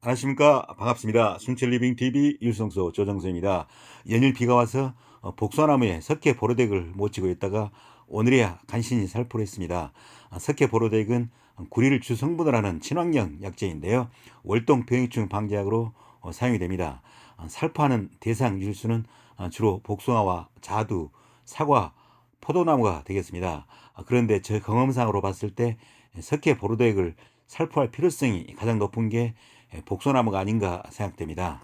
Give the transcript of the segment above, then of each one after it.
안녕하십니까. 반갑습니다. 순천리빙TV 율성소 조정수입니다. 연일 비가 와서 복숭아나무에 석회 보로덱을 못 치고 있다가 오늘이야 간신히 살포를 했습니다. 석회 보로덱은 구리를 주 성분으로 하는 친환경 약재인데요. 월동 병해충 방지약으로 사용이 됩니다. 살포하는 대상 유실수는 주로 복숭아와 자두, 사과, 포도나무가 되겠습니다. 그런데 저 경험상으로 봤을 때 석회 보로덱을 살포할 필요성이 가장 높은 게 복소나무가 아닌가 생각됩니다.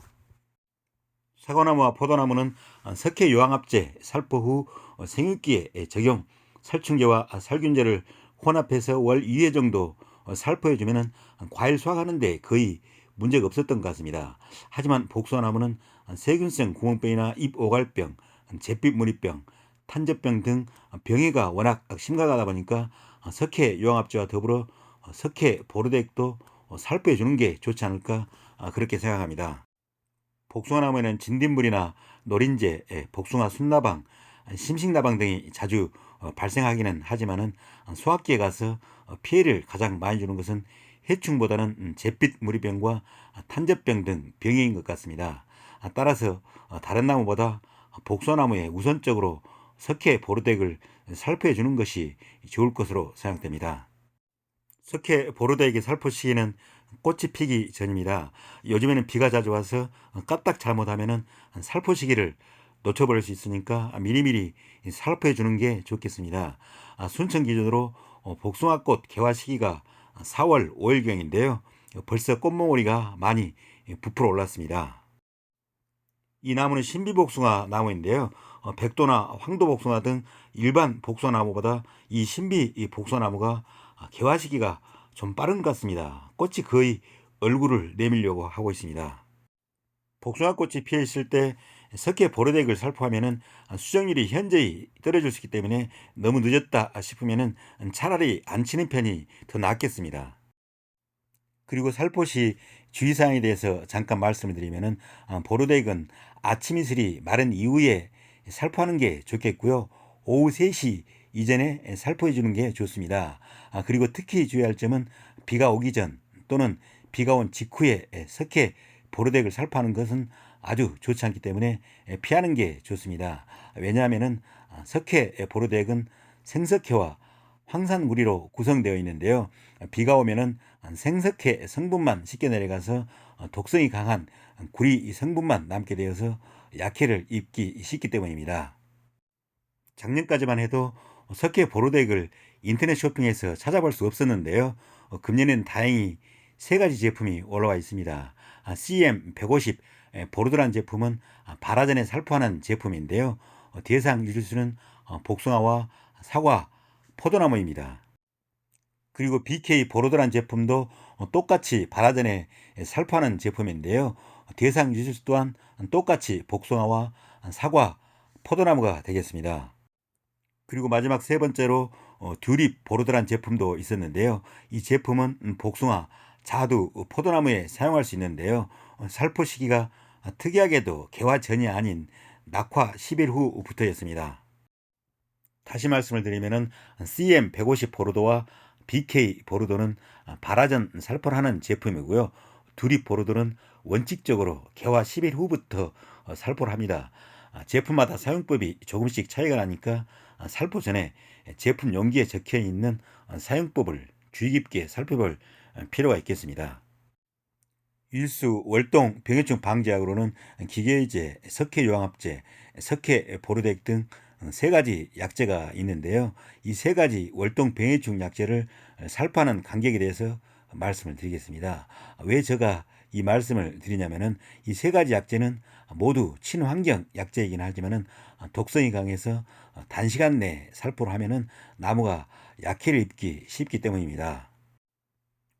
사과나무와 포도나무는 석회 요항합제 살포 후 생육기에 적용 살충제와 살균제를 혼합해서 월 2회 정도 살포해주면 과일 수확하는 데 거의 문제가 없었던 것 같습니다. 하지만 복소나무는 세균성 구멍병이나 잎 오갈병, 잿빛 무늬병, 탄저병 등 병해가 워낙 심각하다 보니까 석회 요항합제와 더불어 석회 보르덱도 살포해 주는 게 좋지 않을까 그렇게 생각합니다. 복숭아나무에는 진딧물이나 노린재, 복숭아 순나방, 심식나방 등이 자주 발생하기는 하지만은 소화기에 가서 피해를 가장 많이 주는 것은 해충보다는 잿빛 무리병과 탄저병 등 병해인 것 같습니다. 따라서 다른 나무보다 복숭아나무에 우선적으로 석회 보르덱을 살포해 주는 것이 좋을 것으로 생각됩니다. 석회 보르덱의 살포 시기는 꽃이 피기 전입니다. 요즘에는 비가 자주 와서 까딱 잘못하면은 살포 시기를 놓쳐버릴 수 있으니까 미리미리 살포해 주는 게 좋겠습니다. 순천 기준으로 복숭아꽃 개화 시기가 4월 5일경인데요. 벌써 꽃몽오리가 많이 부풀어 올랐습니다. 이 나무는 신비복숭아 나무인데요. 백도나 황도복숭아 등 일반 복숭아나무보다 이 신비 복숭아나무가 개화 시기가 좀 빠른 것 같습니다. 꽃이 거의 얼굴을 내밀려고 하고 있습니다. 복숭아꽃이 피어 있을 때 석회 보르덱을 살포하면은 수정률이 현저히 떨어질 수 있기 때문에 너무 늦었다 싶으면은 차라리 안 치는 편이 더 낫겠습니다. 그리고 살포시 주의사항에 대해서 잠깐 말씀을 드리면은 보르덱은 아침 이슬이 마른 이후에 살포하는 게 좋겠고요. 오후 3시 이전에 살포해 주는 게 좋습니다. 그리고 특히 주의할 점은 비가 오기 전 또는 비가 온 직후에 석회 보르덱을 살포하는 것은 아주 좋지 않기 때문에 피하는 게 좋습니다. 왜냐하면은 석회 보르덱은 생석회와 황산구리로 구성되어 있는데요. 비가 오면은 생석회 성분만 씻겨 내려가서 독성이 강한 구리 성분만 남게 되어서 약해를 입기 쉽기 때문입니다. 작년까지만 해도 석회 보로덱을 인터넷 쇼핑에서 찾아볼 수 없었는데요. 금년에는 다행히 세 가지 제품이 올라와 있습니다. CM150 보르도란 제품은 발화전에 살포하는 제품인데요. 대상 유실수는 복숭아와 사과, 포도나무입니다. 그리고 BK 보로도란 제품도 똑같이 발화전에 살포하는 제품인데요. 대상 유실수 또한 똑같이 복숭아와 사과, 포도나무가 되겠습니다. 그리고 마지막 세 번째로 듀립 보르드란 제품도 있었는데요. 이 제품은 복숭아, 자두, 포도나무에 사용할 수 있는데요. 살포 시기가 특이하게도 개화 전이 아닌 낙화 10일 후부터였습니다. 다시 말씀을 드리면은 CM150 보르도와 BK 보르도는 발화전 살포를 하는 제품이고요. 듀립 보르도는 원칙적으로 개화 10일 후부터 살포를 합니다. 제품마다 사용법이 조금씩 차이가 나니까 살포 전에 제품 용기에 적혀 있는 사용법을 주의 깊게 살펴볼 필요가 있겠습니다. 일수 월동 병해충 방지약으로는 기계의제, 석회요항합제, 석회 보르덱 등 세 가지 약재가 있는데요. 이 세 가지 월동 병해충 약재를 살포하는 간격에 대해서 말씀을 드리겠습니다. 왜 제가 이 말씀을 드리냐면은 이 세 가지 약재는 모두 친환경 약재이긴 하지만은 독성이 강해서 단시간 내에 살포를 하면은 나무가 약해를 입기 쉽기 때문입니다.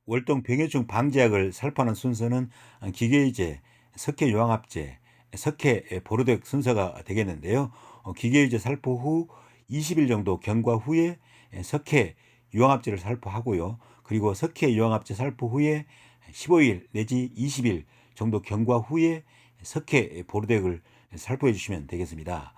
월동 병해충 방지약을 살포하는 순서는 기계의제, 석회요항합제, 석회 보르덱 순서가 되겠는데요. 기계의제 살포 후 20일 정도 경과 후에 석회 유황합제를 살포하고요. 그리고 석회 유황합제 살포 후에 15일 내지 20일 정도 경과 후에 석회 보르덱을 살포해 주시면 되겠습니다.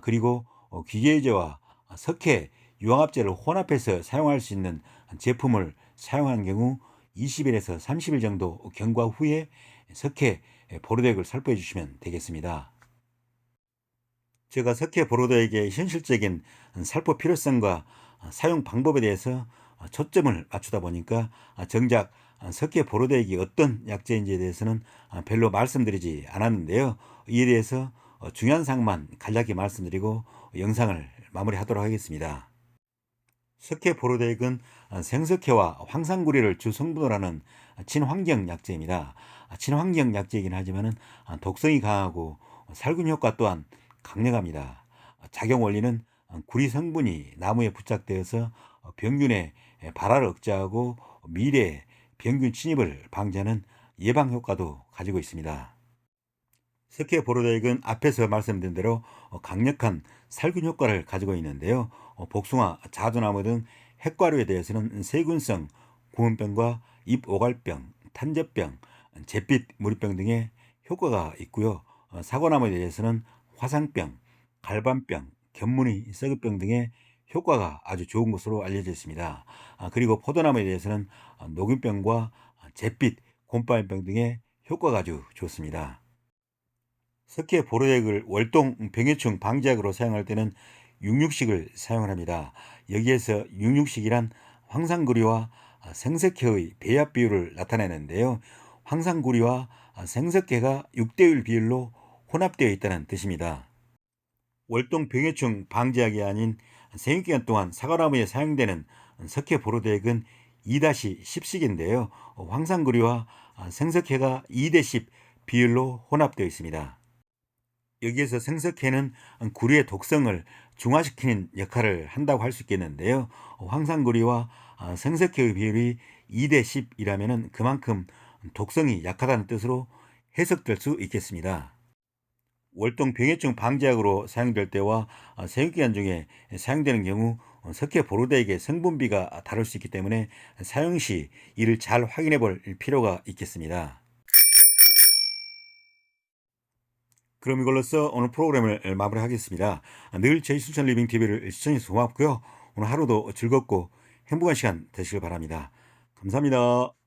그리고 기계의제와 석회 유황합제를 혼합해서 사용할 수 있는 제품을 사용하는 경우 20일에서 30일 정도 경과 후에 석회 보로덱을 살포해 주시면 되겠습니다. 제가 석회 보로덱의 현실적인 살포 필요성과 사용 방법에 대해서 초점을 맞추다 보니까 정작 석회 보로덱이 어떤 약재인지에 대해서는 별로 말씀드리지 않았는데요. 이에 대해서 중요한 사항만 간략히 말씀드리고 영상을 마무리하도록 하겠습니다. 석회 보로덱은 생석회와 황산구리를 주 성분으로 하는 친환경 약재입니다. 친환경 약재이긴 하지만 독성이 강하고 살균 효과 또한 강력합니다. 작용 원리는 구리 성분이 나무에 부착되어서 병균의 발화를 억제하고 미래의 병균 침입을 방지하는 예방 효과도 가지고 있습니다. 석회 보로덱은 앞에서 말씀드린 대로 강력한 살균 효과를 가지고 있는데요. 복숭아, 자두나무 등 핵과류에 대해서는 세균성 구문병과 잎오갈병, 탄저병, 잿빛 무리병 등의 효과가 있고요. 사과나무에 대해서는 화상병, 갈반병, 견무늬 썩은병 등의 효과가 아주 좋은 것으로 알려져 있습니다. 그리고 포도나무에 대해서는 녹균병과 잿빛 곰팡이병 등의 효과가 아주 좋습니다. 석회 보로액을 월동 병해충 방지약으로 사용할 때는 육육식을 사용을 합니다. 여기에서 육육식이란 황산구리와 생석회의 배합 비율을 나타내는데요. 황산구리와 생석회가 6대1 비율로 혼합되어 있다는 뜻입니다. 월동 병해충 방지약이 아닌 생육기간 동안 사과나무에 사용되는 석회 보로덱은 2-10식인데요. 황산구리와 생석회가 2대10 비율로 혼합되어 있습니다. 여기에서 생석회는 구리의 독성을 중화시키는 역할을 한다고 할 수 있겠는데요. 황산구리와 생석회의 비율이 2대10이라면 그만큼 독성이 약하다는 뜻으로 해석될 수 있겠습니다. 월동 병해충 방지약으로 사용될 때와 생육기간 중에 사용되는 경우 석회 보로덱의 성분비가 다를 수 있기 때문에 사용 시 이를 잘 확인해 볼 필요가 있겠습니다. 그럼 이걸로써 오늘 프로그램을 마무리하겠습니다. 늘 저희 순천 리빙 TV를 시청해주셔서 고맙고요. 오늘 하루도 즐겁고 행복한 시간 되시길 바랍니다. 감사합니다.